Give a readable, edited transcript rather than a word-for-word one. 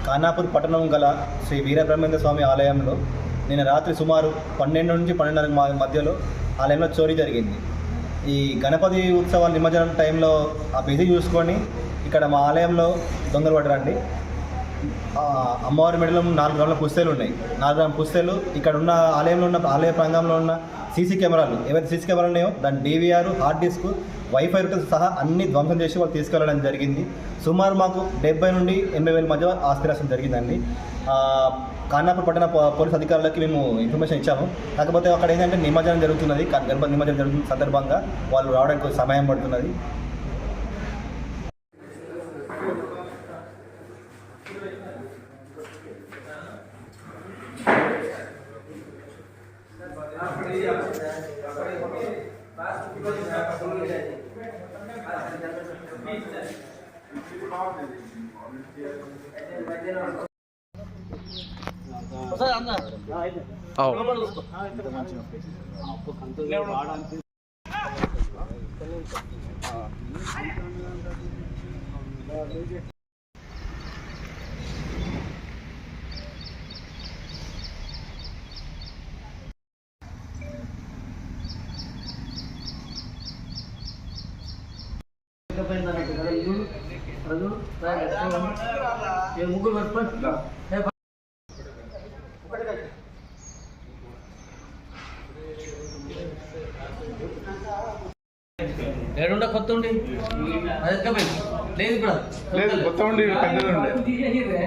ఖానాపూర్ పట్టణం గల శ్రీ వీరబ్రహ్మేంద్ర స్వామి ఆలయంలో నిన్న రాత్రి సుమారు 12 నుంచి 12:30 మధ్యలో ఆలయంలో చోరీ జరిగింది. ఈ గణపతి ఉత్సవాల నిమజ్జనం టైంలో ఆ బిజీ చూసుకొని ఇక్కడ మా ఆలయంలో దొంగలు పడరండి. అమ్మవారి మెడలో 4 గ్రాముల పుస్తెలు ఉన్నాయి. 4 గ్రాముల పుస్తెలు ఇక్కడ ఉన్న ఆలయంలో ఉన్న ఆలయ ప్రాంగణంలో ఉన్న సీసీ కెమెరాలు ఏవైతే సీసీ కెమెరాలు ఉన్నాయో దాని DVR, hard disk, wifi Reuters సహా అన్ని ధ్వంసం చేసి వాళ్ళు తీసుకెళ్ళడం జరిగింది. సుమారు మాకు 70 నుంచి 80,000 మధ్య ఆస్తి నష్టం జరిగిందండి. ఖానాపూర్ పట్టణ పోలీస్ అధికారులకి మేము ఇన్ఫర్మేషన్ ఇచ్చాము. కాకపోతే అక్కడ ఏంటంటే నిమజ్జనం జరుగుతున్నది, గణపతి నిమజ్జనం జరుగుతున్న సందర్భంగా వాళ్ళు రావడానికి కొంచెం సమయం పడుతున్నది. ఏడుండ కొత్త ఉండి లేదు ఇప్పుడు లేదు కొత్త ఉండి పెద్దది ఉండే